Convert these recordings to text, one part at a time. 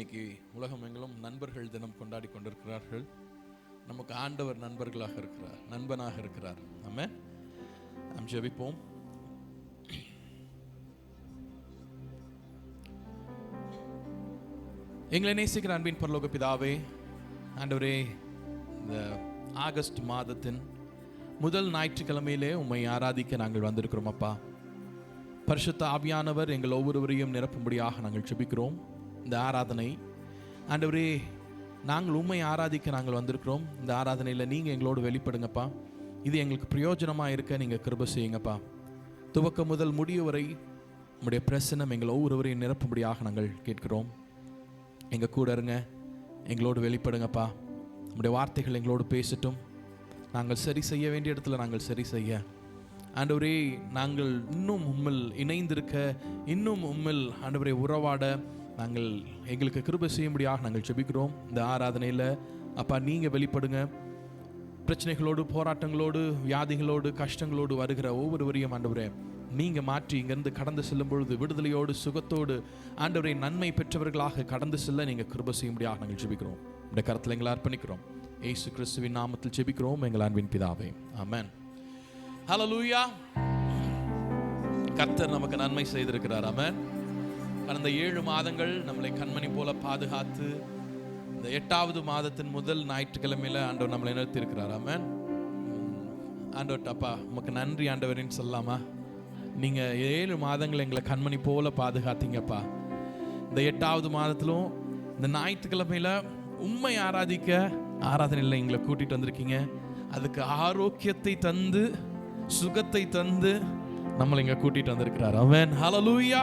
இன்னைக்கு உலகம் எங்கிலும் நண்பர்கள் தினம் கொண்டாடி கொண்டிருக்கிறார்கள். நமக்கு ஆண்டவர் நண்பர்களாக இருக்கிறார், நண்பனாக இருக்கிறார். ஆமென். நாம் ஜெபிப்போம். எங்களை நேசிக்கிற அன்பின் பரலோக பிதாவே, ஆண்டவரே, இந்த ஆகஸ்ட் மாதத்தின் முதல் ஞாயிற்றுக்கிழமையிலே உம்மை ஆராதிக்க நாங்கள் வந்திருக்கிறோம். அப்பா, பரிசுத்த ஆவியானவர் எங்கள் ஒவ்வொருவரையும் நிரப்பும்படியாக நாங்கள் ஜெபிக்கிறோம். இந்த ஆராதனை ஆண்டவரே, நாங்கள் உம்மை ஆராதிக்க நாங்கள் வந்திருக்கிறோம். இந்த ஆராதனையில் நீங்கள் எங்களோடு வெளிப்படுங்கப்பா. இது எங்களுக்கு பிரயோஜனமாக இருக்க நீங்கள் கிருபை செய்யுங்கப்பா. துவக்கம் முதல் முடிவு வரை உம்முடைய பிரசன்னம் எங்கள் ஒவ்வொருவரையும் நிரப்பும்படியாக நாங்கள் கேட்கிறோம். எங்கள் கூட இருங்க, எங்களோடு வெளிப்படுங்கப்பா. உம்முடைய வார்த்தைகள் எங்களோடு பேசட்டும். நாங்கள் சரி செய்ய வேண்டிய இடத்துல நாங்கள் சரி செய்ய, ஆண்டவரே, நாங்கள் இன்னும் உம்மில் இணைந்திருக்க, இன்னும் உம்மில் ஆண்டவரே உறவாட நாங்கள் எங்களுக்கு கிருபை செய்யும்படியாக நாங்கள் ஜெபிக்கிறோம். இந்த ஆராதனையில் அப்பா நீங்கள் வெளிப்படுங்க. பிரச்சனைகளோடு, போராட்டங்களோடு, வியாதிகளோடு, கஷ்டங்களோடு வருகிற ஒவ்வொருவரையும் ஆண்டவரே நீங்கள் மாற்றி இங்கேருந்து கடந்து செல்லும் பொழுது விடுதலையோடு, சுகத்தோடு, ஆண்டவரை நன்மை பெற்றவர்களாக கடந்து செல்ல நீங்கள் கிருபை செய்யும்படியாக நாங்கள் ஜெபிக்கிறோம். இந்த கருத்தில் எங்களை அர்ப்பணிக்கிறோம். இயேசு கிறிஸ்துவின் நாமத்தில் ஜெபிக்கிறோம் எங்கள் அன்பின் பிதாவே, ஆமென். ஹல்லேலூயா. கர்த்தர் நமக்கு நன்மை செய்திருக்கிறார். ஆமென். கடந்த 7 மாதங்கள் நம்மளை கண்மணி போல பாதுகாத்து இந்த 8வது மாதத்தின் முதல் ஞாயிற்றுக்கிழமையில ஆண்டவர் நம்மளை நிறுத்தியிருக்கிறார். ஆமென். ஆண்டவர் அப்பா உமக்கு நன்றி ஆண்டவரின்னு சொல்லலாமா? நீங்க 7 மாதங்கள் எங்களை கண்மணி போல பாதுகாத்தீங்கப்பா. இந்த 8வது மாதத்திலும் இந்த ஞாயிற்றுக்கிழமையில உம்மை ஆராதிக்க ஆராதனையில் எங்களை கூட்டிட்டு வந்திருக்கீங்க. அதுக்கு ஆரோக்கியத்தை தந்து, சுகத்தை தந்து நம்மளை இங்க கூட்டிட்டு வந்திருக்கிறார். ஆமென். ஹல்லேலூயா.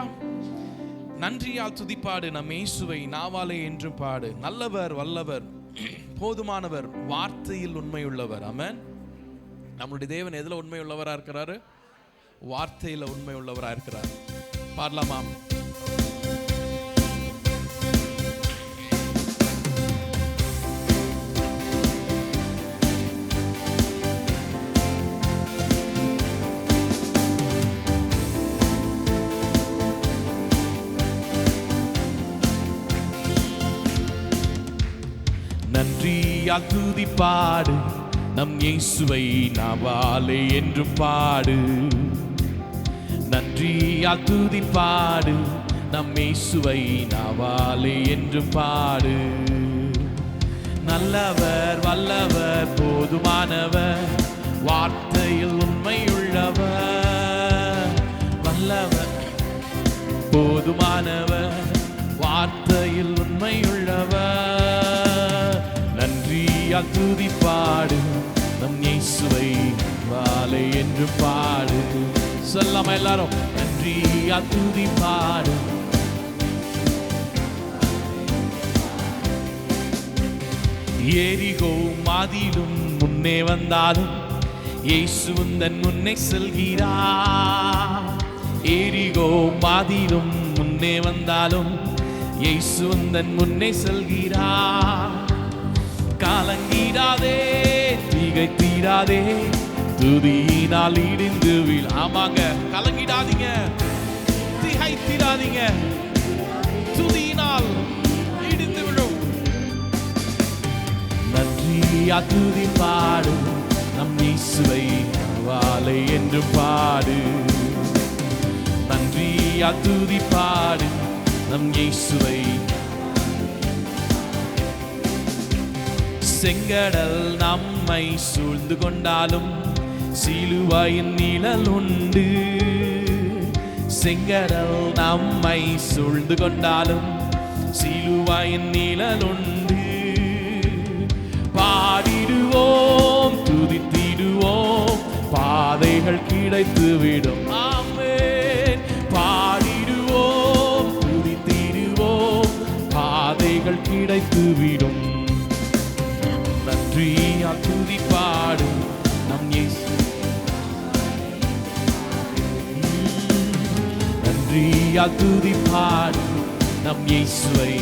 நன்றியால் துதிப்பாடு நம் இயேசுவை, நாவாலே என்றும் பாடு. நல்லவர், வல்லவர், போதுமானவர், வார்த்தையில் உண்மை உள்ளவர். ஆமென். நம்மளுடைய தேவன் எதுல உண்மை உள்ளவரா இருக்கிறாரு? வார்த்தையில உண்மை உள்ளவரா இருக்கிறார். பாடலாமா? நன்றியால் துதிப்பாடு நம் இயேசுவை, நாவாலே என்றும் பாடு. நன்றியால் துதிப்பாடு நம் இயேசுவை, நாவாலே என்றும் பாடு. நல்லவர், வல்லவர், போதுமானவர், வார்த்தையில் உண்மையுள்ளவர். வல்லவர், போதுமானவர், வார்த்தையில் உண்மையுள்ளவர். நன்றியால் துதிப்பாடு நம் இயேசுவை, வாலே என்று பாடு. சொல்லாம எல்லாரும், நன்றியால் துதிப்பாடு. எரிகோ மாதிலும் முன்னே வந்தாலும் இயேசு உந்தன் முன்னே செல்கிறார். எரிகோ மாதிலும் முன்னே வந்தாலும் இயேசு உந்தன் முன்னே செல்கிறார். கலங்கிடாதே, திகைத்திடாதே, துதியினால் இடிந்து வீழ். ஆமாங்க, கலங்கிடாதீங்க, திகைத்திடாதீங்க, துதியினால் இடிந்து விழும். நன்றியா துதி பாடு நம் இயேசுவை, வாலை என்று பாடு. நன்றியா துதி பாடு நம் இயேசுவை. செங்கடல் நம்மை சூழ்ந்து கொண்டாலும் சிலுவையின் நிழல் உண்டு. செங்கடல் நம்மை சூழ்ந்து கொண்டாலும் சிலுவையின் நிழல் உண்டு. பாடிடுவோம், துதித்திடுவோம், பாதைகள் கிடைத்துவிடும். ஆமென். பாடிடுவோம், துதித்திடுவோம், பாதைகள் கிடைத்துவிடும். நன்றியால் துதிப்பாடு நம் இயேசு. நன்றியால் துதிப்பாடு நம் இயேசுவை.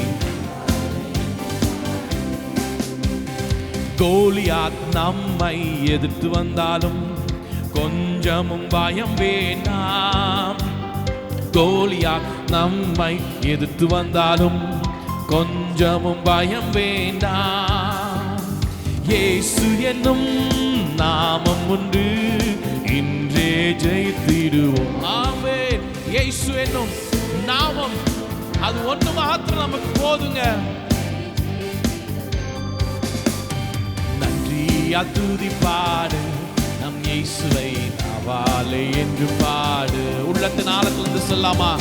கோலியாத் நம்மை எதிர்த்து வந்தாலும் கொஞ்சமும் பயம் வேண்டாம். கோலியாத் நம்மை எதிர்த்து வந்தாலும் கொஞ்சமும் பயம் வேண்டாம். இயேசு என்னும் நாமம் உண்டு, இன்றே ஜெயித்திடுவோம். ஆமென். இயேசு என்னும் நாமம், அது ஒன்று மாத்திரம் நமக்கு போதுங்க. நன்றியால் துதி பாடு, நம் இயேசுவை நாவாலே என்று பாடு. உள்ளத்தின் ஆழத்திலிருந்து சொல்லாமா?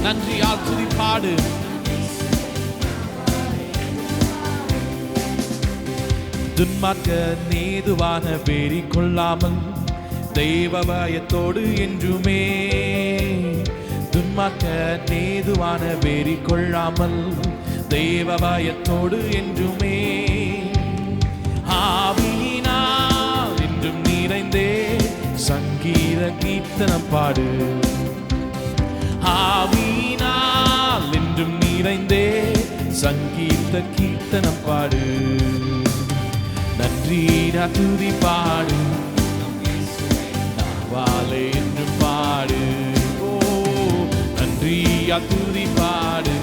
நன்றியால் துதி பாடு. துன்மார்க்க நேதுவான வெறி கொள்ளாமல் தெய்வ பயத்தோடு என்றுமே. துன்மார்க்க நேதுவான வெறி கொள்ளாமல் தெய்வ பயத்தோடு என்றுமே. ஆவியினால் என்றும் நிறைந்தே சங்கீத கீர்த்தனம் பாடு. ஆவியினால் என்றும் நிறைந்தே சங்கீத கீர்த்தனம் பாடு. நன்றீரா துதி பாடு, நாவாலே என்று பாடு. ஓ நன்றியா துதி பாடு.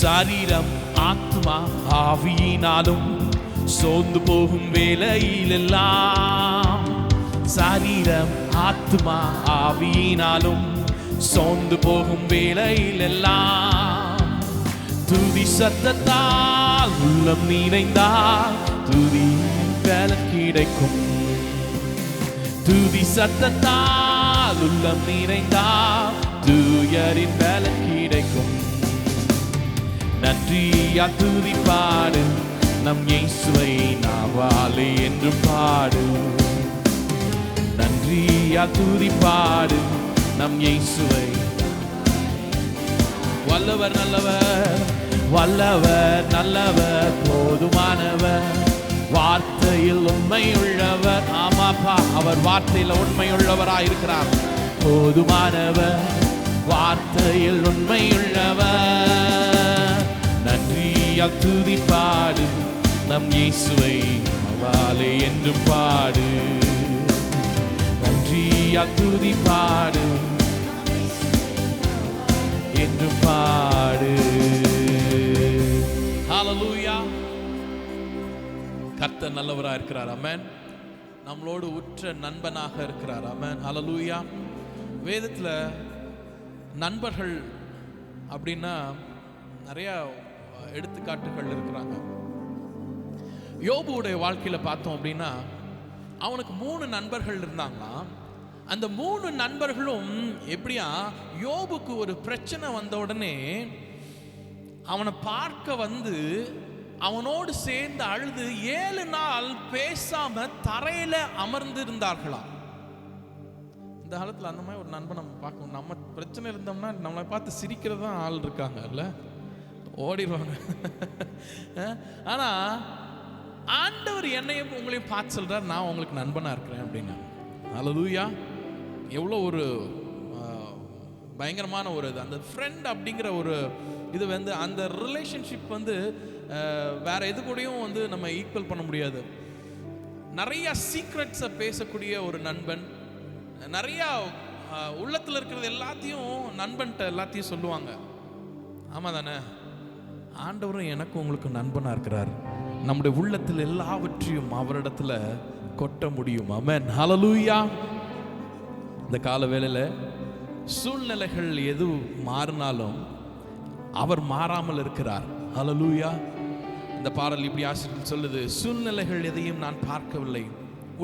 சரீரம் ஆத்மா ஆவியினாலும் சோர்ந்து போகும் வேளையிலெல்லாம். சரீரம் ஆத்மா ஆவியினாலும் சோர்ந்து போகும் வேளையிலெல்லாம் துதி சத்தத்தால் உள்ளம் நிறைந்தால் துதியின் பலன் கிடைக்கும். துதி சத்தத்தால் உள்ளம் நிறைந்தால் தூயரின் பலன் கிடைக்கும். நன்றியா துதி பாடு, நம் இயேசுவை நாவாலே என்று பாடு. நன்றியா துதி பாடு, நம் இயேசுவை. வல்லவர் நல்லவர், வல்லவர் நல்லவர், போதுமானவர், வார்த்தையில் உண்மை உள்ளவர். ஆமாப்பா, அவர் வார்த்தையில் உண்மை உள்ளவராய் இருக்கிறார். போதுமானவர், வார்த்தையில் உண்மை உள்ளவர். நன்றியா துதி பாடு, நம் இயேசுவை நாவாலே என்று பாடு. நன்றியா துதி பாடு என்று பாடு. ஹல்லேலூயா. கர்த்தர் நல்லவராக இருக்கிறார். ஆமென். நம்மளோடு உற்ற நண்பனாக இருக்கிறார். ஆமென். ஹல்லேலூயா. வேதத்தில் நண்பர்கள் அப்படின்னா நிறைய எடுத்துக்காட்டுகள் இருக்கிறாங்க. யோபுடைய வாழ்க்கையில பார்த்தோம் அப்படின்னா அவனுக்கு 3 நண்பர்கள் இருந்தாங்களாம். அந்த 3 நண்பர்களும் எப்படியா, யோபுக்கு ஒரு பிரச்சனை வந்த உடனே அவனை பார்க்க வந்து அவனோடு சேர்ந்து அழுது 7 நாள் பேசாம தரையில அமர்ந்து இருந்தார்களாம். இந்த காலத்துல அந்த மாதிரி ஒரு நண்பன் நம்ம பார்க்கணும். நம்ம பிரச்சனை இருந்தோம்னா நம்மளை பார்த்து சிரிக்கிறது தான் ஆள் இருக்காங்க, இல்ல ஓடிடுவாங்க. ஆனா ஆண்டவர் என்னையும் உங்களையும் பார்த்து சொல்றார், நான் உங்களுக்கு நண்பனா இருக்கிறேன் அப்படின்னு. ஹல்லேலூயா. எவ்வளோ ஒரு பயங்கரமான ஒரு இது. அந்த ஃப்ரெண்ட் அப்படிங்கிற ஒரு இது வந்து அந்த ரிலேஷன்ஷிப் வந்து வேற எது கூடயும் வந்து நம்ம ஈக்குவல் பண்ண முடியாது. நிறைய சீக்ரெட்ஸை பேசக்கூடிய ஒரு நண்பன், நிறைய உள்ளத்தில் இருக்கிறது எல்லாத்தையும் நண்பன்கிட்ட எல்லாத்தையும் சொல்லுவாங்க. ஆமாம் தானே? ஆண்டவரும் எனக்கும் உங்களுக்கு நண்பனாக இருக்கிறார். நம்முடைய உள்ளத்தில் எல்லாவற்றையும் அவரிடத்துல கொட்ட முடியும். ஆமென். ஹல்லேலூயா. இந்த கால வேளையில் சூழ்நிலைகள் எது மாறினாலும் அவர் மாறாமல் இருக்கிறார். ஹல்லேலூயா. இந்த பாடல் இப்படி ஆசிரியர் சொல்லுது, சூழ்நிலைகள் எதையும் நான் பார்க்கவில்லை,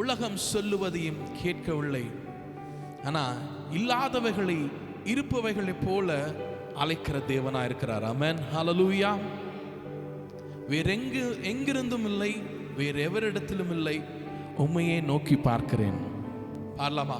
உலகம் சொல்லுவதையும் கேட்கவில்லை, ஆனால் இல்லாதவைகளை இருப்பவைகளைப் போல அழைக்கிற தேவனா இருக்கிறார். ஆமென். ஹல்லேலூயா. எங்கிருந்தும் இல்லை, வேறு எவரிடத்திலும் இல்லை, உம்மையே நோக்கி பார்க்கிறேன். பாடலாமா?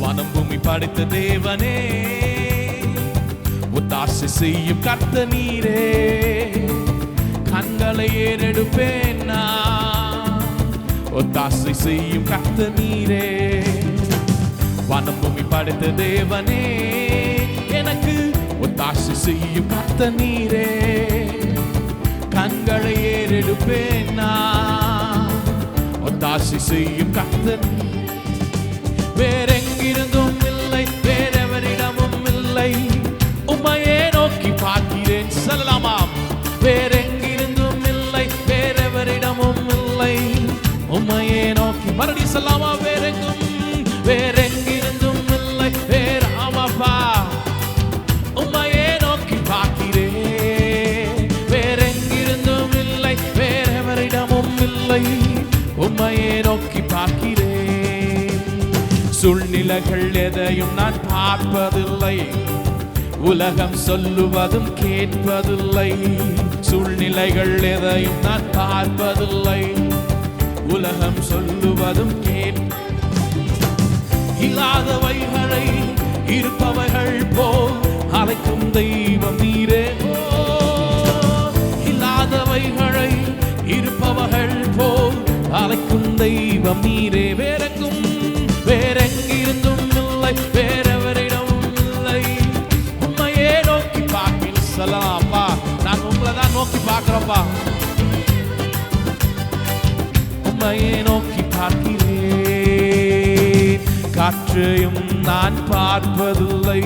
வானம் பூமி படைத்த தேவனே, ஒத்தாசை செய்யும் கர்த்தர் நீரே, கண்களை ஏறெடுப்பேன் நான், ஒத்தாசை செய்யும் கர்த்தர் நீரே. வானம் பூமி படைத்த தேவனே, எனக்கு ஒத்தாசை செய்யும் கர்த்தர் நீரே. கண்களை ஏறெடுப்பேன் நான், ஒத்தாசை செய்யும் கர்த்தர். வேறெங்கிருந்தும் இல்லை, வேறெவரிடமும் இல்லை, உம்மையே நோக்கி பார்க்கிறேன். சொல்லலாமா? வேறெங்கிருந்தும் இல்லை, வேறெவரிடமும் இல்லை, உம்மையே நோக்கி. மறுபடியும் சொல்லலாமா? வேறெங்கிருந்தும் இல்லை, வேற ஆமாப்பா, உம்மையே நோக்கி பார்க்கிறேன். வேறெங்கிருந்தும் இல்லை, வேறெவரிடமும் இல்லை, உம்மையே நோக்கி பார்க்கிறேன். சூழ்நிலைகள் எதையும் நான் பார்ப்பதில்லை, உலகம் சொல்லுவதும் கேட்பதில்லை. சூழ்நிலைகள் எதையும் நான் பார்ப்பதில்லை, உலகம் சொல்லுவதும் இல்லாதவைகளை இருப்பவைகள் போல் அழைக்கும் தெய்வம் நீரே. இல்லாதவைகளை இருப்பவர்கள் போல் அழைக்கும் தெய்வம் நீரே. வேறெங்கிருந்தும் இல்லை, வேறெவரிடமும் இல்லை, உம்மையே நோக்கி பார்க்கிறேன். சொல்லலாம்ப்பா, நான் உங்களை தான் நோக்கி பார்க்கிறோம்ப்பா. உம்மையே நோக்கி பார்க்கிறேன். காற்றையும் நான் பார்ப்பதில்லை,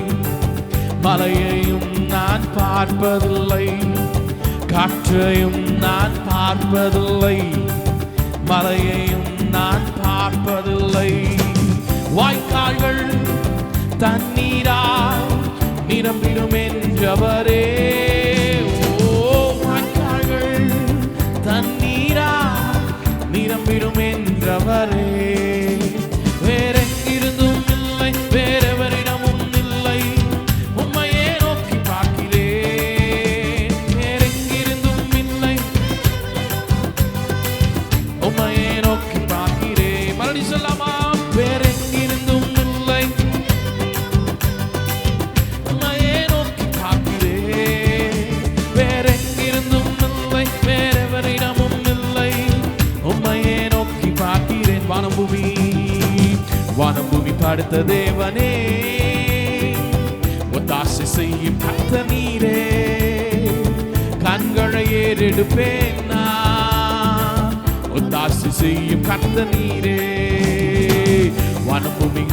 மலையையும் நான் பார்ப்பதில்லை. காற்றையும் நான் பார்ப்பதில்லை, மலையையும் நான் பார்ப்பதில்லை. வாய்க்கால்கள் தண்ணீரால் நிரம்பிடும் என்றவரே. வாய்க்கால்கள் தண்ணீரால் நிரம்பிடும் என்றவரே. வேறெங்கிருந்தும் இல்லை, வேறெவரிடமும் இல்லை, உம்மையே நோக்கி பார்க்கிறேன். வேறெங்கிருந்தும் இல்லை, உம்மையே நோக்கி பார்க்கிறேன். மறுபடி சொல்லாமா? வேறெங்கிருந்தும் இல்லை, உம்மையே நோக்கி பார்க்கிறேன். வேறெங்கிருந்தும் இல்லை, வேறெவரிடமும் இல்லை, உம்மையே நோக்கி பார்க்கிறேன். வானம் பூமி படைத்த தேவனே, ஒத்தாசை செய்யும் கர்த்தர் நீரே. கண்களை ஏறெடுப்பேன் நான், ஒத்தாசை செய்யும் கர்த்தர் நீரே. வானம் பூமி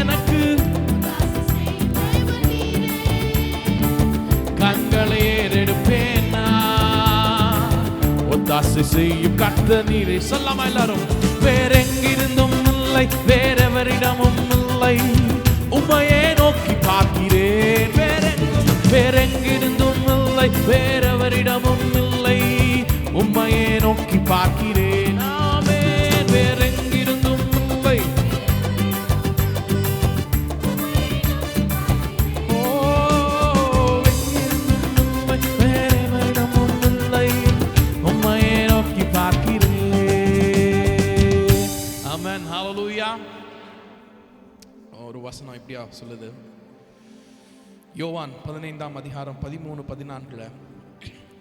எனக்கு கண்களை ஏறெடுப்பேன் நான், ஒத்தாசை செய்யும் கர்த்தர் நீரே. சொல்லாமா எல்லாரும்? வேறெங்கிருந்தும் இல்லை, வேறெவரிடமும் இல்லை, உம்மையே நோக்கி பார்க்கிறேன். வேறெங்கிருந்தும் இல்லை, வேறெவரிடமும் இல்லை, உம்மையே நோக்கி பார்க்கிறேன். ஆமென். வேறெங்கிருந்தும் இல்லை, வேறெவரிடமும் இல்லை, உம்மையே நோக்கி பார்க்கிறேன். ஆமென். ஹல்லேலூயா. ஒரு வசனம் இப்படியா சொல்லுது, யோவான் 15:13-14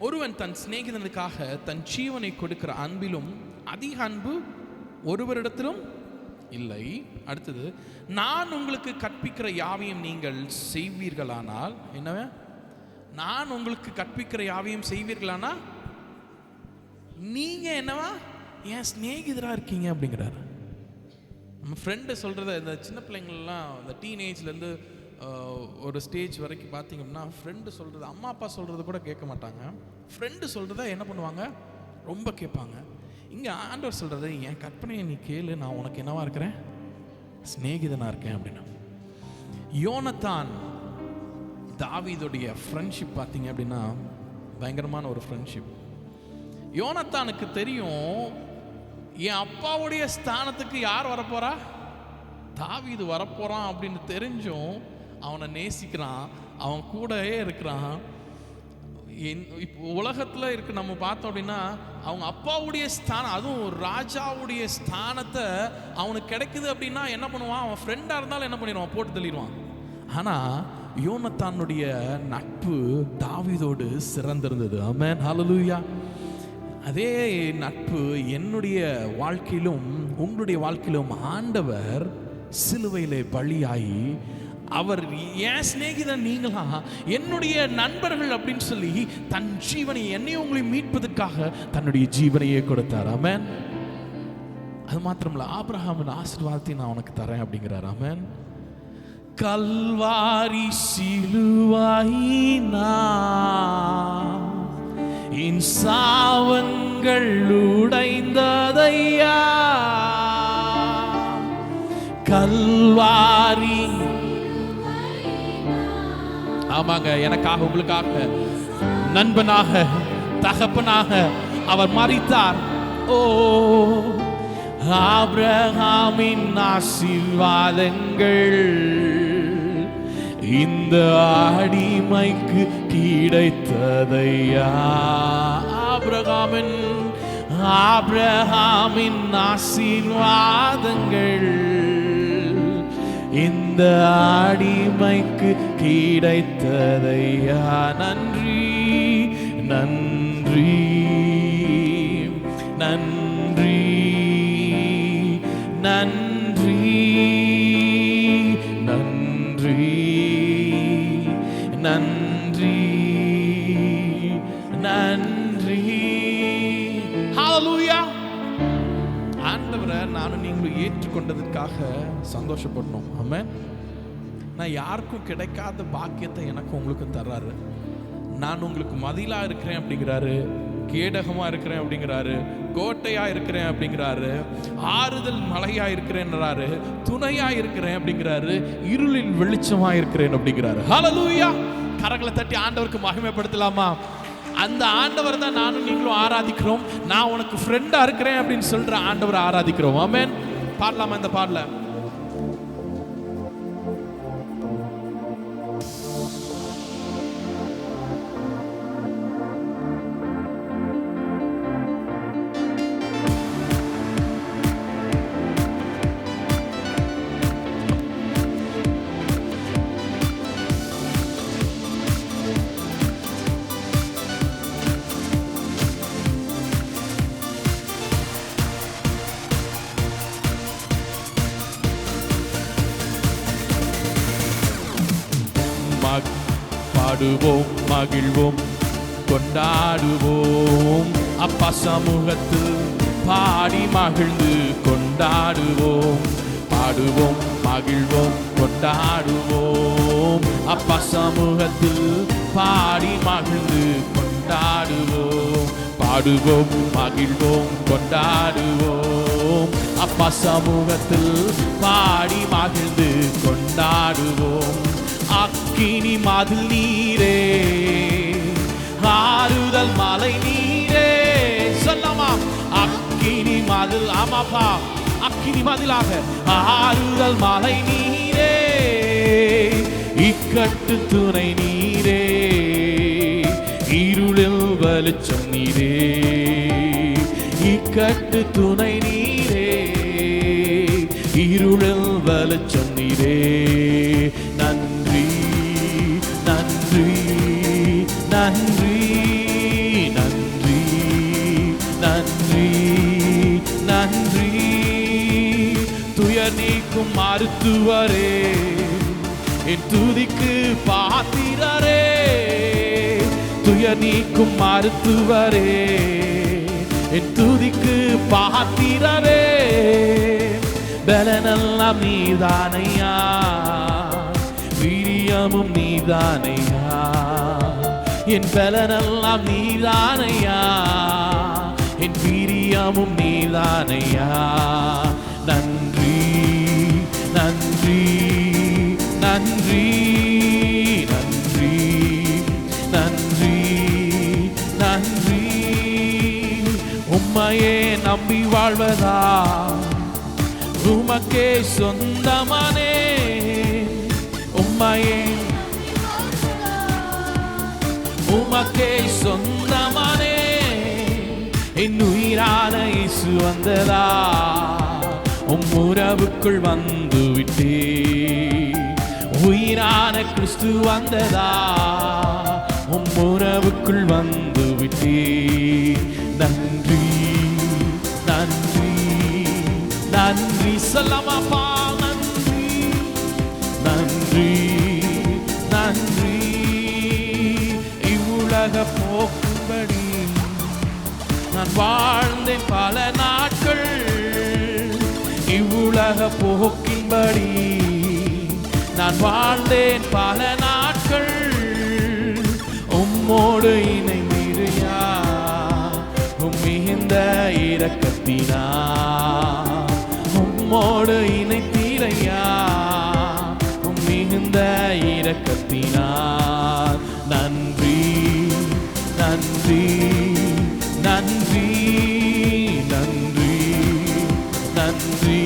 ஒருவன் தன் சிநேகிதனுக்காக தன் ஜீவனை கொடுக்கிற அன்பிலும் அதிக அன்பு ஒருவரிடத்திலும் இல்லை. அடுத்தது, நான் உங்களுக்கு கற்பிக்கிற யாவையும் நீங்கள் செய்வீர்களானால், என்னவே? நான் உங்களுக்கு கற்பிக்கிற யாவையும் செய்வீர்களானா நீங்க என்னவா என் சிநேகிதரா இருக்கீங்க அப்படிங்கிறாரு. நம்ம ஃப்ரெண்டு சொல்கிறத, இந்த சின்ன பிள்ளைங்கள்லாம் இந்த டீனேஜ்லேருந்து ஒரு ஸ்டேஜ் வரைக்கும் பார்த்தீங்கன்னா, ஃப்ரெண்டு சொல்கிறது, அம்மா அப்பா சொல்கிறது கூட கேட்க மாட்டாங்க. ஃப்ரெண்டு சொல்கிறத என்ன பண்ணுவாங்க? ரொம்ப கேட்பாங்க. இங்கே ஆண்டவர் சொல்கிறது, என் கற்பனையை நீ கேளு, நான் உனக்கு என்னவா இருக்கிறேன்? சிநேகிதனாக இருக்கேன் அப்படின்னு. யோனத்தான் தாவீதுடைய ஃப்ரெண்ட்ஷிப் பார்த்தீங்க அப்படின்னா பயங்கரமான ஒரு ஃப்ரெண்ட்ஷிப். யோனத்தானுக்கு தெரியும், என் அப்பாவுடைய ஸ்தானத்துக்கு யார் வரப்போறா? தாவீது வரப்போறான் அப்படின்னு தெரிஞ்சும் அவனை நேசிக்கிறான், அவன் கூடவே இருக்கிறான். இப்போ உலகத்தில் இருக்கு நம்ம பார்த்தோம் அப்படின்னா, அவங்க அப்பாவுடைய ஸ்தானம், அதுவும் ஒரு ராஜாவுடைய ஸ்தானத்தை அவனுக்கு கிடைக்குது அப்படின்னா என்ன பண்ணுவான்? அவன் ஃப்ரெண்டாக இருந்தாலும் என்ன பண்ணிடுவான்? போட்டு தள்ளிடுவான். ஆனால் யோனத்தானுடைய நட்பு தாவீதோடு சிறந்திருந்தது. ஆமென், ஹல்லேலூயா. அதே நட்பு என்னுடைய வாழ்க்கையிலும் உங்களுடைய வாழ்க்கையிலும் ஆண்டவர் சிலுவையிலே பலியாகி, அவர் என் சிநேகிதன் நீங்களா, என்னுடைய நண்பர்கள் அப்படின்னு சொல்லி தன் ஜீவனை என்னையும் உங்களை மீட்பதற்காக தன்னுடைய ஜீவனையே கொடுத்தார். ஆமென். அது மாத்திரமல்ல, ஆபிரகாமின் ஆசீர்வாதத்தை நான் உனக்கு தரேன் அப்படிங்கிறார். ஆமென். கல்வாரி சிலுவாயினா என் சாவங்கள் உடைந்ததையா, கல்வாரி. ஆமாங்க, எனக்காக உங்களுக்காக நண்பனாக தகப்பனாக அவர் மரித்தார். ஓ, ஆபிரகாமின் ஆசீர்வாதங்கள் இந்த அடிமைக்கு கிடைத்ததையா. ஆபிரகாமின் ஆசீர்வாதங்கள் இந்த அடிமைக்கு கிடைத்ததையா. நன்றி நன்றி நன்றி நன்றி நன்றி நன்றி நன்றி. ஹல்லேலூயா. ஆண்டவரை நானும் நீங்களும் ஏற்றுக்கொண்டதற்காக சந்தோஷப்படணும். ஆமென். நான் யாருக்கும் கிடைக்காத பாக்கியத்தை எனக்கும் உங்களுக்கும் தர்றாரு. நான் உங்களுக்கு மதிலா இருக்கிறேன் அப்படிங்கிறாரு, கேடகமா இருக்கிறேன் அப்படிங்கிறாரு, கோட்டையா இருக்கிறேன் அப்படிங்கிறாரு, ஆறுதல் மலையா இருக்கிறேன்றாரு, துணையா இருக்கிறேன் அப்படிங்கிறாரு, இருளில் வெளிச்சமா இருக்கிறேன் அப்படிங்கிறாரு. ஹல்லேலூயா. கரங்களை தட்டி ஆண்டவருக்கு மகிமைப்படுத்தலாமா? அந்த ஆண்டவர் தான் நானும் நீங்களும் ஆராதிக்கிறோம். நான் உனக்கு ஃப்ரெண்டா இருக்கிறேன் அப்படின்னு சொல்ற ஆண்டவரை ஆராதிக்கிறோம். ஆமென். பாடலாமா இந்த பாடல? பாடுவோம், மகிழ்வோம், கொண்டாடுவோம். அப்பா சமூகத்தில் பாடி மகிழ்ந்து கொண்டாடுவோம். பாடுவோம், மகிழ்வோம், கொண்டாடுவோம். அப்பா சமூகத்தில் பாடி மகிழ்ந்து கொண்டாடுவோம். பாடுவோம், மகிழ்வோம், கொண்டாடுவோம். அப்பா சமூகத்தில் பாடி மகிழ்ந்து கொண்டாடுவோம். அக்கினி மதில் நீரே, ஆறுதல் மலை நீரே. சொல்லமா? அக்கினி மதில். ஆமாப்பா, அக்கினி மதிலாக ஆறுதல் மலை நீரே, இக்கட்டு துணை நீரே, இருளில் வெளிச்சம் நீரே, இக்கட்டு துணை நீரே, இருளில் வெளிச்சம் நீரே. நன்றி நன்றி நன்றி நன்றி நன்றி நன்றி. துயர் நீக்கும் மருத்துவரே, என் துதிக்கு பாத்திரரே. துயர் நீக்கும் மருத்துவரே, என் துதிக்கு பாத்திரரே. பலனெல்லாம் நீதானையா, வீரியமும் நீதானையா. என் பலனெல்லாம் நீதானையா, என் வீரியமும் நீதானையா. நன்றி நன்றி நன்றி நன்றி நன்றி நன்றி. உம்மையே நம்பி வாழ்வதா, உமக்கே சொந்தமானே. உம்மையே உமக்கே சொந்தமானே. என் உயிரான இயேசு வந்ததா, உம்முறவுக்குள் வந்து விட்டே. உயிரான கிறிஸ்து வந்ததா, உம் உறவுக்குள் வந்து விட்டே. நன்றி நன்றி நன்றி சொல்லமாப்பா. நன்றி நன்றி நன்றி. இவ்வுலக போக்கும்படி நான் வாழ்ந்தேன் பல நாட்கள். இவ்வுலக போக்கின்படி நான் வாழ்ந்தேன் பல நாட்கள். உம்மோடு இணைந்திருயா மிகுந்த இரக்கத்தினா. உம்மோடு இணைத்தீரையா மிகுந்த இரக்கத்தினா. நன்றி நன்றி நன்றி நன்றி நன்றி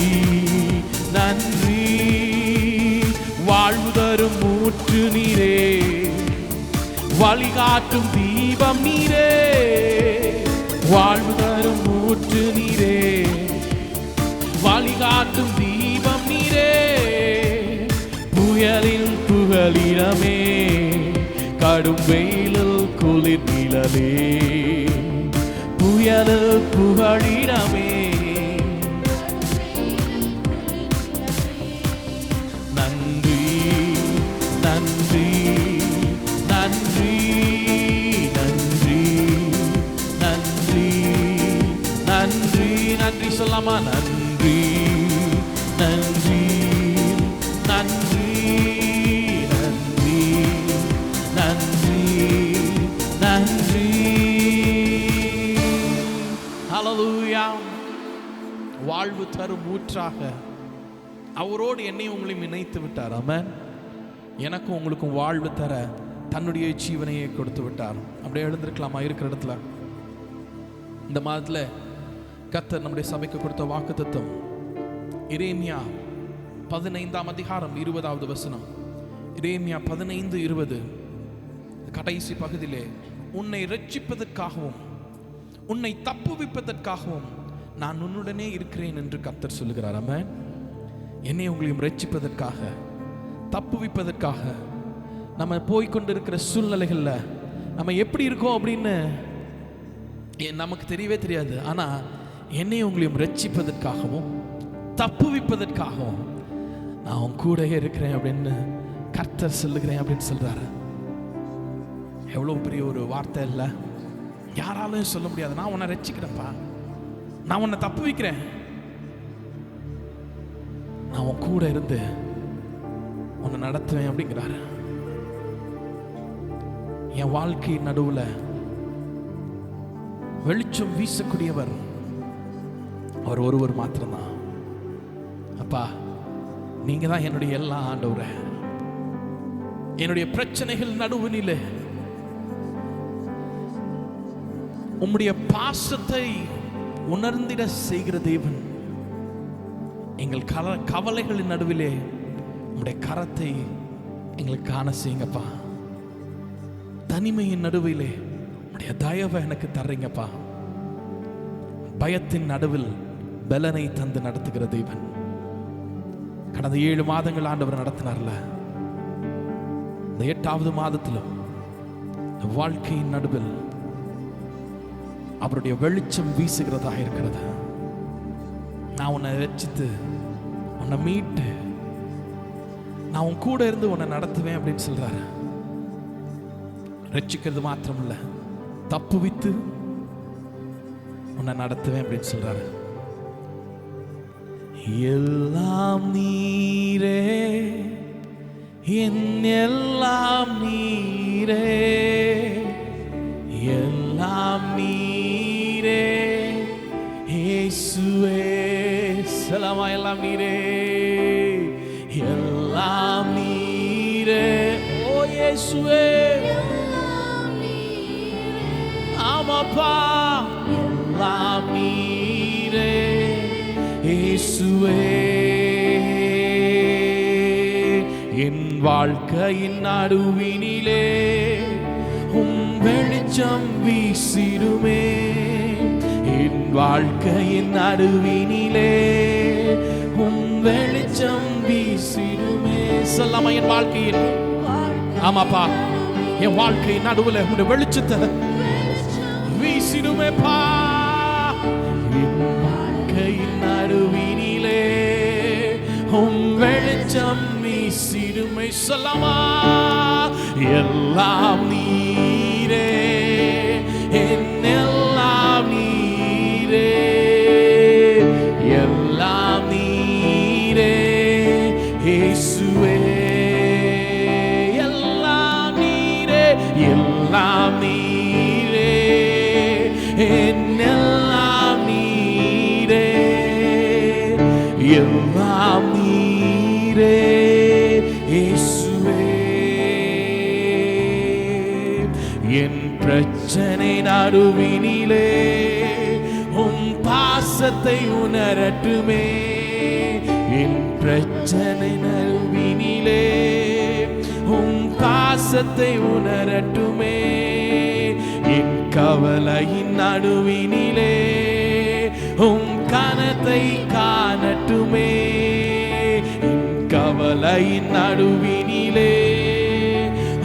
நன்றி. வாழ்வு தரும் ஊற்று நீரே, வழிகாட்டும் தீபம் நீரே. வாழ்வு தரும் ஊற்று நீரே, வழிகாட்டும் தீபம் நீரே. புயலில் புகலிடமே, கடும் வெயிலில் குளிர் நிழலே. புயலில் புகலிடமே, நன்றி நன்றி நன்றி நன்றி நன்றி நன்றி நன்றி சொல்லாமா. நன்றி நன்றி நன்றி நன்றி நன்றி நன்றி. ஹல்லேலூயா. வாழ்வு தரும் ஊற்றாக அவரோடு என்னையும் உங்களையும் இணைத்து விட்டார். ஆமென். எனக்கும் உங்களுக்கும் வாழ்வு தர தன்னுடைய ஜீவனையை கொடுத்து விட்டார். அப்படியே எழுந்திருக்கலாமா இருக்கிற இடத்துல? இந்த மாதத்தில் கர்த்தர் நம்முடைய சபைக்கு கொடுத்த வாக்குத்தத்தம் எரேமியா 15ஆம் அதிகாரம் 20வது வசனம். எரேமியா 15:20 கடைசி பகுதியிலே, உன்னை இரட்சிப்பதற்காகவும் உன்னை தப்புவிப்பதற்காகவும் நான் உன்னுடனே இருக்கிறேன் என்று கர்த்தர் சொல்லுகிறார். ஆமென். என்னை உங்களையும் ரட்சிப்பதற்காக, தப்புவிப்பதற்காக. நம்ம போய்கொண்டிருக்கிற சூழ்நிலைகளில் நம்ம எப்படி இருக்கோம் அப்படின்னு நமக்கு தெரியவே தெரியாது. ஆனால் என்னை உங்களையும் ரட்சிப்பதற்காகவும் தப்புவிப்பதற்காகவும் நான் உன் கூட இருக்கிறேன் அப்படின்னு கர்த்தர் சொல்லுகிறேன் அப்படின்னு சொல்றாரு. எவ்வளோ பெரிய ஒரு வார்த்தை இல்லை, யாராலும் சொல்ல முடியாது. நான் உன்னை ரட்சிக்கிறேன்ப்பா, நான் உன்னை தப்புவிக்கிறேன், நான் உன் கூட இருந்து உன்னை நடத்துவேன் அப்படிங்கிறாரு. என் வாழ்க்கை நடுவில் வெளிச்சம் வீசக்கூடியவர் அவர் ஒருவர் மாத்திரம்தான். அப்பா, நீங்க தான் என்னுடைய எல்லா ஆண்டவரே. என்னுடைய பிரச்சனைகள் நடுவினிலே உம்முடைய பாசத்தை உணர்ந்திட செய்கிற தேவன். எங்கள் கவலைகளின் நடுவிலே உம்முடைய கரத்தை எங்களுக்கு காண செய்யுங்கப்பா. தனிமையின் நடுவிலே உம்முடைய தயவை எனக்கு தர்றீங்கப்பா. பயத்தின் நடுவில் பலனை தந்து நடத்துகிற தேவன். கடந்த 7 மாதங்கள் ஆண்டவர் நடத்தினார்ல, இந்த 8வது மாதத்திலும் வாழ்க்கையின் நடுவில் அவருடைய வெளிச்சம் வீசுகிறதாக இருக்கிறது. நான் உன்னை ரட்சித்து உன்னை மீட்டு நான் உன் கூட இருந்து உன்னை நடத்துவேன் அப்படின்னு சொல்றாரு. ரட்சிக்கிறது மாத்திரம் இல்ல, தப்புவித்து உன்னை நடத்துவேன் அப்படின்னு சொல்றாரு. எல்லாம் நீரே, என் எல்லாம் நீரே, எல்லாம் நீரே இயேசுவே. சலாமா. எல்லாம் நீரே, எல்லாம் நீரே. ஓ இயேசுவே, ஆமாப்பா, எல்லாம் நீரே இயேசுவே. என் வாழ்க்கையின் நடுவினிலே உம் வெளிச்சம் வீசிடுமே. என் வாழ்க்கையின் நடுவினிலே உம் வெளிச்சம் வீசிடுமே. சொல்லாமா. என் வாழ்க்கையின், ஆமாப்பா, என் வாழ்க்கை நடுவுல உடைய வெளிச்சத்தை வீசிடுமேப்பா. என் வாழ்க்கையின் நடுவினிலே உம் வெளிச்சம் வீசிடுமே. சொல்லமா எல்லாம் நீரே, எல்லாம் நீரே, எல்லாம் நீரே இயேசுவே. எல்லாம் நீரே, எல்லாம் நீரே, எல்லாம் நீரே, எல்லாம் நீரே இயேசுவே. என் பிரச்சனை நடுவினிலே உம் பாசத்தை உணரட்டுமே. என் பிரச்சனை நடுவினிலே உம் பாசத்தை உணரட்டுமே. என் கவலையின் நடுவினிலே உம் கனத்தை காணட்டுமே. என் கவலையின் நடுவினிலே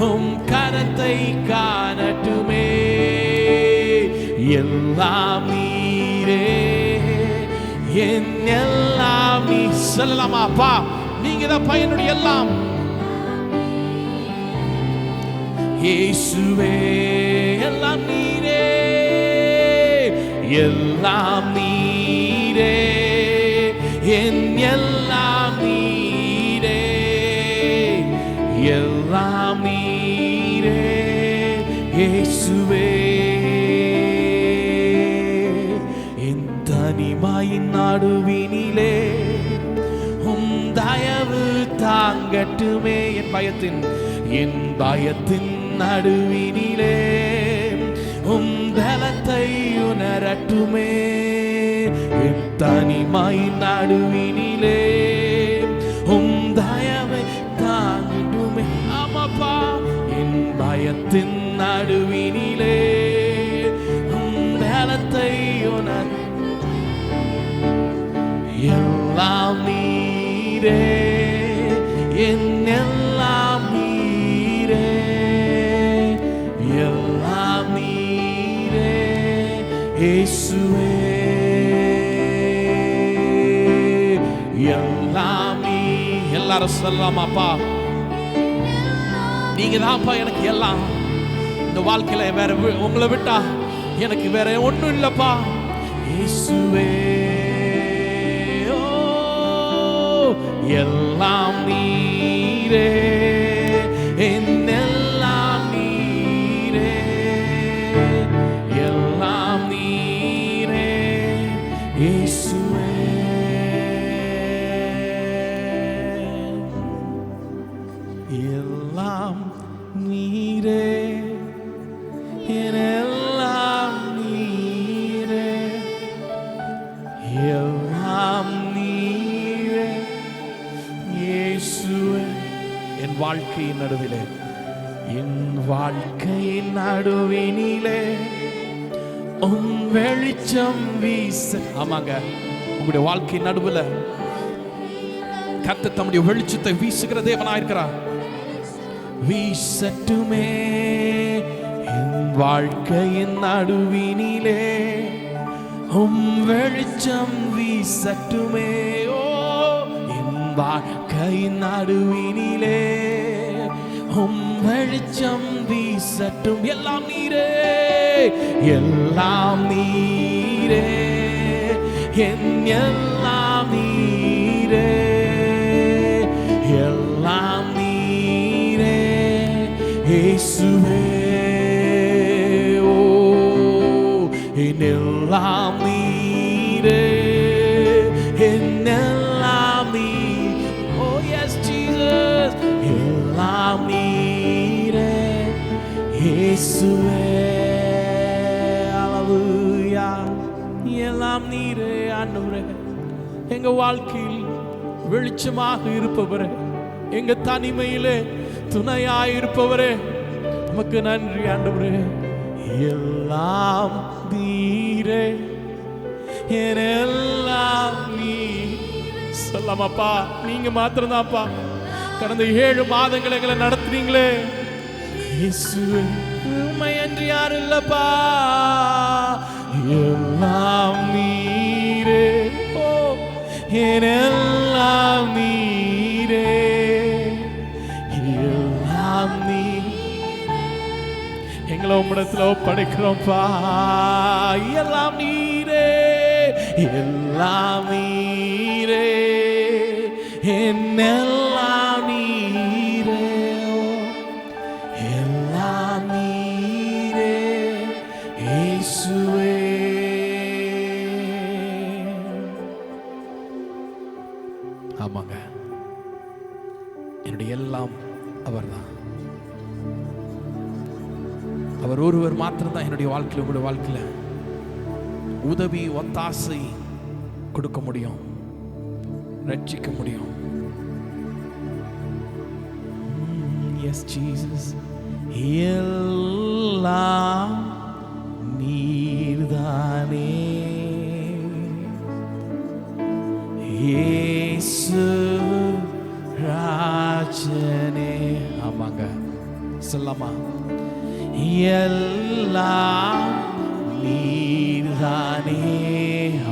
உம் கனத்தை காணட்டுமே. எல்லாம் நீரே, என் எல்லாம் நீ. சொல்லலாமா அப்பா, நீங்க தான் பையனுடைய எல்லாம். இயேசுவே எல்லாம் நீரே, எல்லாம் நீரே, என் எல்லாம் நீரே, எல்லாம் நீரே இயேசுவே. என் தனிமையின் நடுவினிலே உம் தயவு தாங்கட்டுமே. என் பயத்தின் நடுவினிலே உம் பலத்தை உணரட்டுமே. என் தனிமையின் நடுவினிலே உம் தயவை தாங்கட்டுமே. ஆமாப்பா, என் பயத்தின் நடுவினிலே உம் பலத்தை உணர். எல்லாம் நீரே, என் எல்லாம் நீரே, எல்லாம் நீரே இயேசுவே. எல்லாம் நீ. எல்லாரும் சொல்லலாமாப்பா, நீங்க தான்ப்பா எனக்கு எல்லாம். இந்த வாழ்க்கையில வேற உங்களை விட்டா எனக்கு வேற ஒண்ணும் இல்லப்பா. இயேசுவே எல்லாம் நீரே, எல்லாம் நீரே, எல்லாம் நீரே இயேசுவே. எல்லாம் நீரே, எல்லாம் நீரே, எல்லாம் நீரே இயேசுவே. என் வாழ்க்கையின் நடுவிலே, என் வாழ்க்கையின் நடுவினிலே உம் வெளிச்சம் வீச. ஆமாங்க, உங்களுடைய வாழ்க்கையின் நடுவில் கர்த்தர் தம்முடைய வெளிச்சத்தை வீசுகிற தேவனாயிருக்கிறார். வீசட்டுமே என் வாழ்க்கையின் நடுவினிலே உம் வெளிச்சம் வீசட்டுமே. ஓ, என் வாழ்க்கையின் நடுவினிலே உம் வெளிச்சம் வீசட்டும். எல்லாம் நீரே, எல்லாம் நீரே, என் எல்லாம் நீரே, எல்லாம் நீரே இயேசுவே. ஓ, என் எல்லாம் நீரே, என் எல்லாம் நீ. ஓ எஸ் ஜீசஸ், எல்லாம் நீரே இயேசுவே. அல்லேலூயா. எல்லாம் நீரே ஆண்டவரே, எங்க வாழ்க்கையில் வெளிச்சமாக இருப்பவரே, எங்க தனிமையிலே துணையாயிருப்பவரே, நமக்கு நன்றி ஆண்டவரே. எல்லாம் நீரே, எல்லாம் நீ. சொல்லாமப்பா, நீங்க மாத்திரம்தான்ப்பா. கடந்த 7 மாதங்கள் எங்களை நடத்துறீங்களே, இயேசுவே உம்மை அன்றி யாரும் இல்லப்பா. எல்லாம் நீரே, ஓ எல்லாம் நீரே, எல்லாம் நீ. எங்களை உம்மிடத்துல ஒப்படைக்கிறோம்ப்பா. எல்லாம் நீரே, எல்லாம் நீரே, என்னெல்லாம் நீரே, எல்லாம் நீரே இயேசுவே. ஆமாங்க, என்னுடைய எல்லாம் அவர்தான். அவர் ஒருவர் மாத்திரம்தான் என்னுடைய வாழ்க்கையில், உங்களுடைய வாழ்க்கையில் உதவி ஒத்தாசை கொடுக்க முடியும், ரட்சிக்க முடியும். Yes, Jesus. எல்லாம் நீர்தானே இயேசு ராஜனே. ஆமாங்க, சொல்லாமா? எல்லாம் நீர்தானே.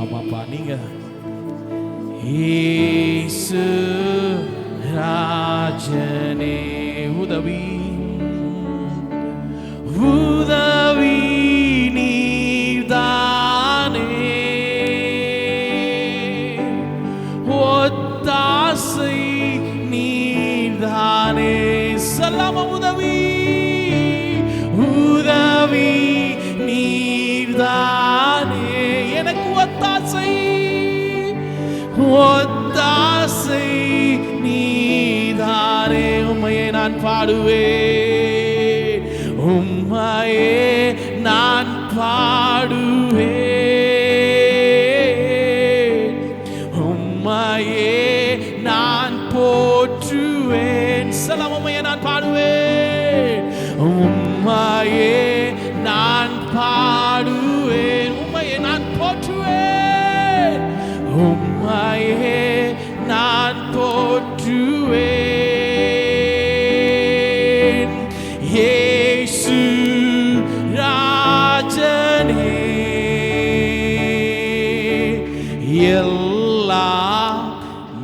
ஆமாப்பா, நீங்க இயேசு ராஜனே. உதவி உதவி நீர்தானே, ஒத்தாசை நீர்தானே. சொல்லாம? உதவி உதவி நீர்தானே, எனக்கு ஒத்தாசை ஒத்தாசை நீதானே. உம்மையே நான் பாடுவேன், உம்மையே நான் பாடுவேன், உம்மையே நான் போற்றுவேன். சலாம். உம்மையே நான் பாடுவேன், உம்மையே நான் பாடுவேன், உம்மையே நான் போற்றுவேன், உம்மையே நான் போற்றுவேன். இயேசு ராஜனே, எல்லாம்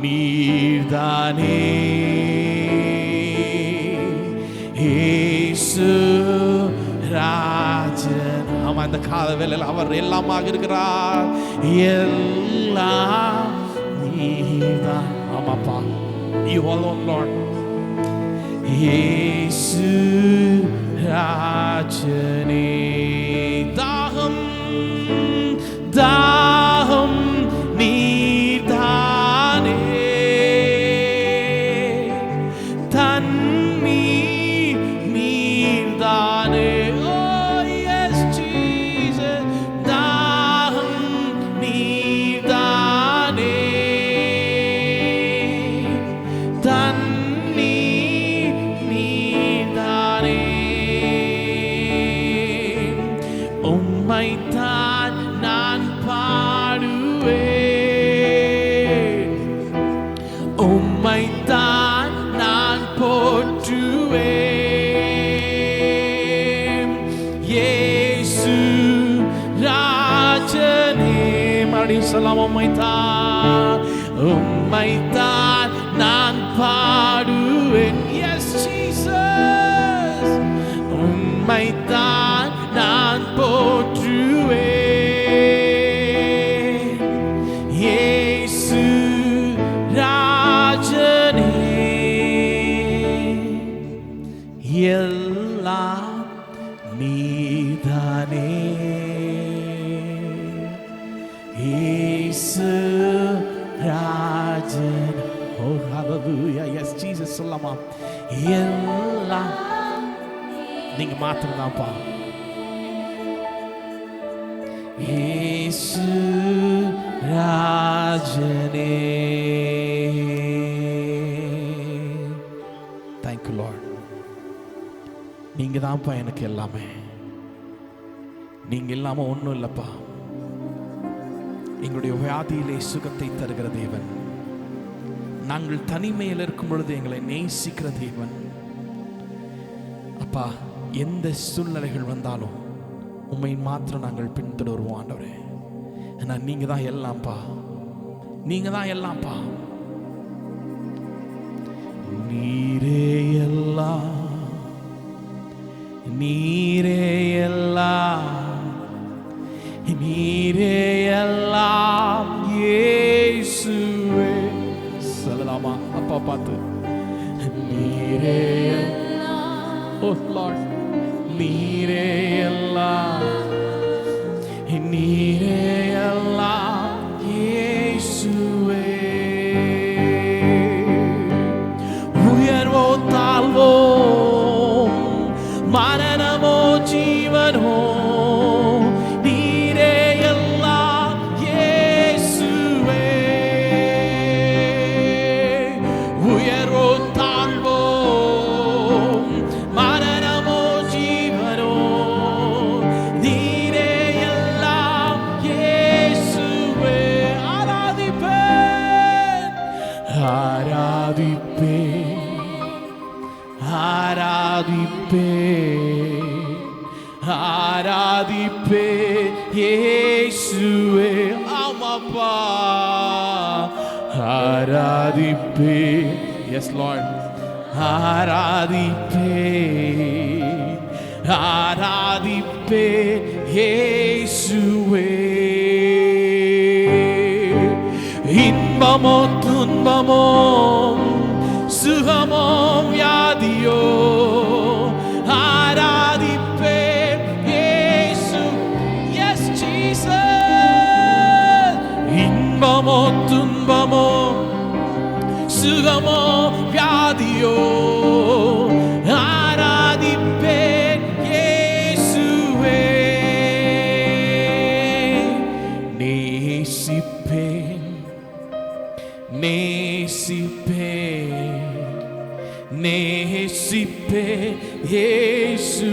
நீர்தானே இயேசு ராஜன். ஆமா, இந்த கால வேளையில் அவர் எல்லாமாக இருக்கிறார். எல்லாம் நீதான். ஆமாப்பா, you alone Lord. இயேசு ராஜனே. தாகம் தாகம் நீதானே, தண்ணீர் நீர்தானே. Oh yes Jesus. தாகம் நீர்தானே, தண்ணீர் நீர்தானே. உம்மைத்தான் நான் பாடுவேன், உம்மைத்தான் நான் போற்றுவேன். இயேசு ராஜனே. மறுபடியும் சொல்லாம், உம்மைத்தான் உம்மைத்தான் நான் பாடுவேன். Yes Jesus. உம்மைத்தான் நான் போற்றுவேன். இயேசு ராஜனே, எல்லாம் நீதானே இயேசு Rajan. Oh hallelujah. Yes Jesus. சொல்லாமா? எல்லாம் நீங்க மாத்திரம்தான்ப்பா. இயேசு ராஜனே. Thank you Lord. நீங்க தான்ப்பா எனக்கு எல்லாமே. நீங்க இல்லாம ஒன்றும் இல்லப்பா. எங்களுடைய வியாதியிலே சுகத்தை தருகிற தேவன், நாங்கள் தனிமையில் இருக்கும் பொழுது எங்களை நேசிக்கிற தேவன். அப்பா, எந்த சூழ்நிலைகள் வந்தாலும் உம்மை மாத்திரம் நாங்கள் பின்தொடருவோம் ஆண்டவரே. ஏன்னா நீங்க தான் எல்லாம்ப்பா, நீங்க தான் எல்லாம்ப்பா. நீரே எல்லாம், நீரே எல்லாம், நீரே எல்லாம் இயேசுவே. சொல்லலாமா அப்பா பார்த்து? நீரே எல்லாம், ஓ லார்ட், நீரே எல்லாம், நீரே எல்லாம் இயேசுவே. உயர்வோ தாழ்வோ, மரணமோ ஜீவனோ, நீரே எல்லாம் இயேசுவே. உயர்வோ தாழ்வோ, மரணமோ ஜீவனோ, நீரே எல்லாம் இயேசுவே. ஆராதிப்பேன், ஆராதிப்பேன், ஆராதிப்பேன், ஆராதிப்பேன் இயேசுவே. ஆமாப்பா, ஆராதிப்பேன். எஸ் லார்ட், ஆராதிப்பேன், ஆராதிப்பேன் இயேசுவே. இன்பமோ துன்பமோ, சுகமோ வியாதியோ, ஆராதிப்பேன் இயேசு. S Jesus. இன்பமோ துன்பமோ, சுகமோ வியாதியோ, ஆராதிப்பேன் இயேசுவே. நேசிப்பேன், நேசிப்பேன், நேசிப்பேன் இயேசு.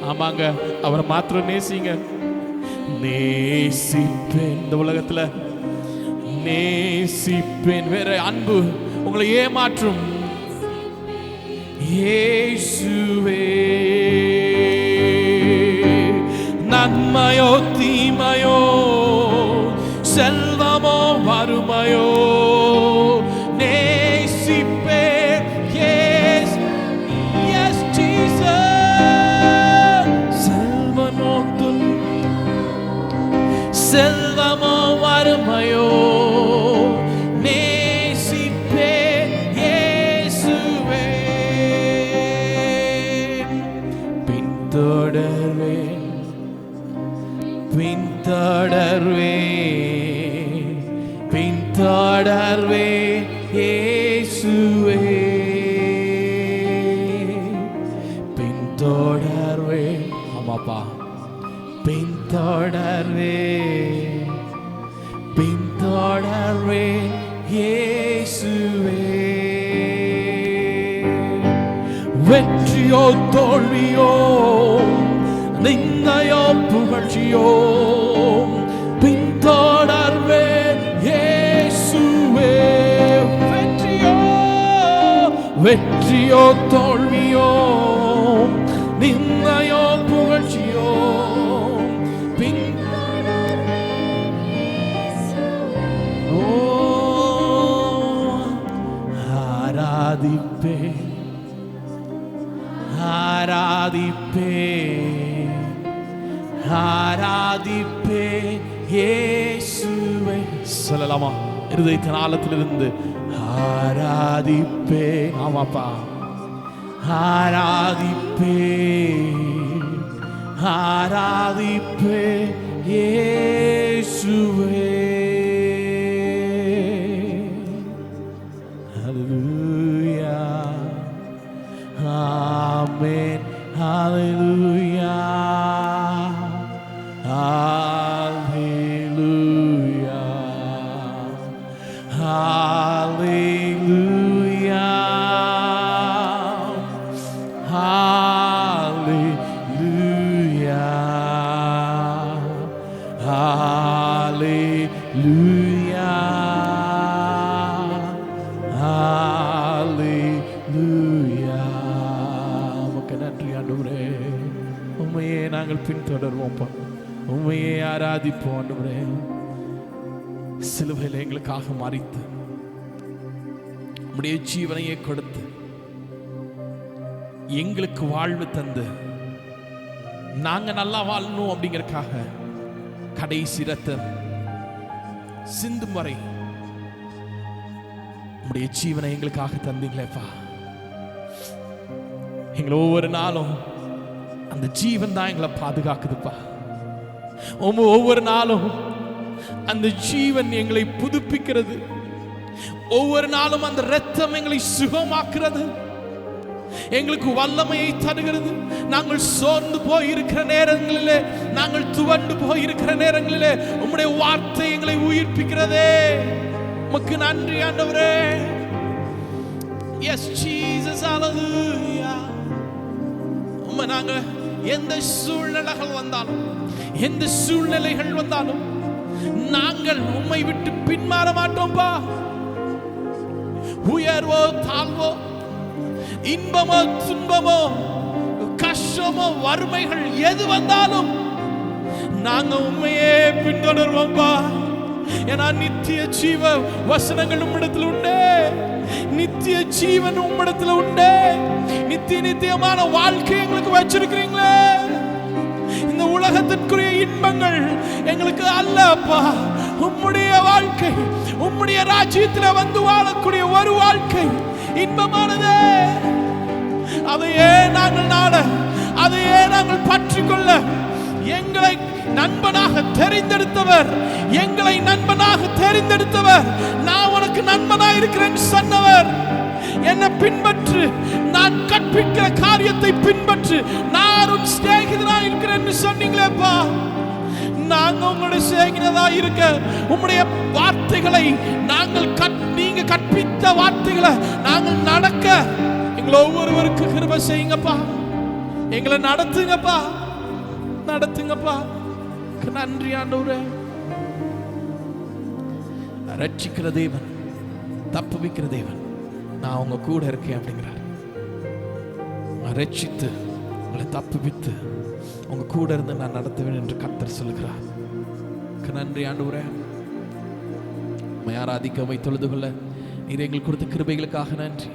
ஆமாங்க, அவரை மாத்திரம் நேசிங்க. நேசிப்பேன். இந்த உலகத்துல நேசிப்பேன். வேற அன்பு உங்களை ஏமாற்றும். இயேசுவே. நன்மையோ தீமையோ, செல்வமோ வறுமையோ, நேசிப்பேன் இயேசு. S Jesus. செல்வமோ செல்வமோ வறுமையோ, நேசிப்பேன் இயேசுவே. பின்தொடர்வேன், பின்தொடர்வேன், பின்தொடர்வேன் இயேசுவே. பின்தொடர்வேன். ஆமாப்பா, பின்தொடர்வேன், பின்தொடர்வேன் இயேசுவே. வெற்றியோ தோல்வியோ, நிந்தையோ புகழ்ச்சியோ, பின்தொடர்வேன் இயேசுவே. வெற்றியோ, வெற்றியோ தோல்வியோ, நிந்தையோ புகழ்ச்சியோ, ஆராதிப்பேன், ஆராதிப்பேன், ஆராதிப்பேன் இயேசுவே. சொல்லலாமா இருதயத்தின் ஆழத்திலிருந்து? ஆராதிப்பேன். ஆமாப்பா, ஆராதிப்பேன், ஆராதிப்பேன் இயேசுவே. ஹல்லேலூயா, ஆமென், ஹல்லேலூயா, ஹல்லேலூயா, ஹல்லேலூயா, ஹல்லேலூயா, ஹல்லேலூயா, ஹல்லேலூயா. உமக்கு நன்றி ஆண்டவரே. நாங்கள் பின்தொடர்வோம்ப்பா. உம்மையே ஆராதிப்போம் ஆண்டவரே. சிலுவையில் எங்களுக்காக மரித்து உம்முடைய ஜீவனையே கொடுத்து எங்களுக்கு வாழ்வு தந்து நாங்க நல்லா வாழணும் அப்படிங்கறதுக்காக கடைசி ரத்தம் சிந்தும் வரை உம்முடைய ஜீவனை எங்களுக்காக தந்தீங்களேப்பா. எங்களை ஒவ்வொரு நாளும் அந்த ஜீவன் தான் எங்களை பாதுகாக்குதுப்பா. ஒவ்வொரு நாளும் அந்த ஜீவன் எங்களை புதுப்பிக்கிறது. ஒவ்வொரு நாளும் அந்த இரத்தம் எங்களை சுகமாக்குறது, எங்களுக்கு வல்லமையை தருகிறது. நாங்கள் சோர்ந்து போயிருக்கிற நேரங்களிலே, நாங்கள் துவண்டு போயிருக்கிற நேரங்களிலே உம்முடைய வார்த்தை எங்களை உயிர்ப்பிக்கிறதே. உமக்கு நன்றி ஆண்டவரே. எஸ் ஜீசஸ், ஹalleluya. நாங்க எந்த சூழ்நிலைகள் வந்தாலும், எந்த சூழ்நிலைகள் வந்தாலும் நாங்கள் உம்மை விட்டு பின்மாற மாட்டோம்பா. உயர்வோ தாழ்வோ, இன்பமோ துன்பமோ, கஷ்டமோ வறுமைகள் எது வந்தாலும் நாங்க உண்மையே பின்தொடர்வோம்பா. ஏன்னா நித்திய ஜீவ வசனங்கள் உம்மிடத்தில் உண்டே, நித்திய ஜீவன் உம்மிடத்தில் உண்டே. நித்தியமான வாழ்க்கை எங்களுக்கு வச்சிருக்கிறீங்களே. இந்த உலகத்திற்குரிய இன்பங்கள் எங்களுக்கு அல்ல அப்பா. உம்முடைய வாழ்க்கை, உம்முடைய ராஜ்யத்தில் வந்து வாழக்கூடிய ஒரு வாழ்க்கை இன்பமானதே. அதையே நாங்கள் நாட, அதையே நாங்கள் பற்றிக்கொள்ள எங்களை நண்பனாக தெரிந்தெடுத்தவர், எங்களை நண்பனாக தெரிந்தெடுத்தவர், நான் உனக்கு நண்பனாக இருக்கிறேன் சொன்னவர், என்னை பின்பற்று, நான் கற்பிக்கிற காரியத்தை பின்பற்று, நான் உன் சிநேகிதனாக இருக்கிறேன் சொன்னீங்களேப்பா. நாங்க உங்களுடைய சிநேகிதனா இருக்க, உம்முடைய வார்த்தைகளை நாங்கள் நீங்க கற்பித்த வார்த்தைகளை நாங்கள் நடக்க எங்களை ஒவ்வொருவருக்கு கிருபை செய்யுங்கப்பா. எங்களை நடத்துங்கப்பா, நடத்துங்கப்பா. நன்றி ஆண்டவரே. ரட்சிக்கிற தேவன், தப்புவிக்கிற தேவன், நான் உங்க கூட இருக்கேன் அப்படிங்கிறார். ரட்சித்து உங்களை தப்புவித்து உங்க கூட இருந்து நான் நடத்துவேன் என்று கர்த்தர் சொல்லுகிறார். நன்றி ஆண்டவரே. உம்மை ஆராதிக்க, உம்மை தொழுது கொள்ள நீர் எங்களுக்கு கொடுத்த கிருபைகளுக்காக நன்றி.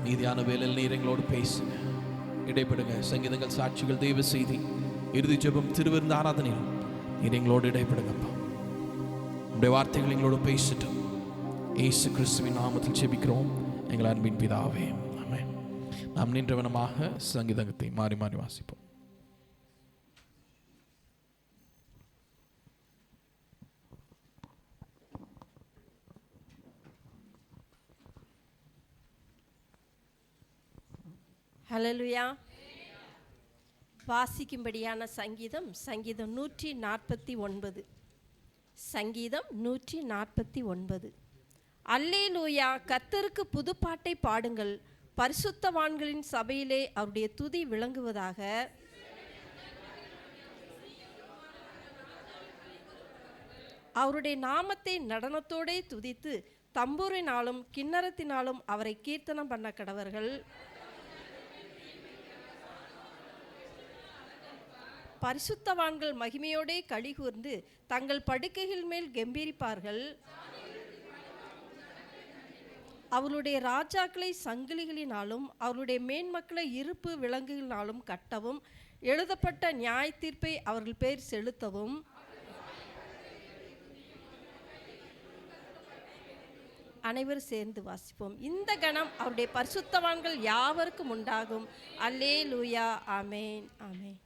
நீதியான வேளையில் நீர் எங்களோடு பேசுங்க, இடைப்படுங்க. சங்கீதங்கள், சாட்சிகள், தெய்வ செய்தி, இறுதி ஜெபம், திருவிருந்த ஆராதனையில் நீர் எங்களோடு இடைப்படுங்கப்பா. உங்களுடைய வார்த்தைகள் எங்களோடு பேசட்டும். இயேசு கிறிஸ்துவின் நாமத்தில் ஜெபிக்கிறோம் எங்கள் அன்பின் பிதாவே, ஆமென். நாம் நின்றவனமாக சங்கீதத்தை மாறி மாறி வாசிப்போம். ஹல்லேலூயா. வாசிக்கும்படியான சங்கீதம், சங்கீதம் 149. சங்கீதம் 149. அல்லேலூயா. கர்த்தருக்கு புதுப்பாட்டை பாடுங்கள், பரிசுத்தவான்களின் சபையிலே அவருடைய துதி விளங்குவதாக. அவருடைய நாமத்தை நடனத்தோடே துதித்து தம்பூரினாலும் கிண்ணறத்தினாலும் அவரை கீர்த்தனம் பண்ண கடவர்கள். பரிசுத்தவான்கள் மகிமையோடே களிகூர்ந்து தங்கள் படுக்கைகள் மேல் கெம்பீரிப்பார்கள். அவருடைய ராஜாக்களை சங்கிலிகளினாலும் அவருடைய மேன்மக்களை இருப்பு விலங்குகளினாலும் கட்டவும், எழுதப்பட்ட நியாய தீர்ப்பை அவர்கள் பேர் செலுத்தவும். அனைவரும் சேர்ந்து வாசிப்போம். இந்த கணம் அவருடைய பரிசுத்தவான்கள் யாவருக்கும் உண்டாகும். அல்லேலூயா. ஆமென், ஆமென்.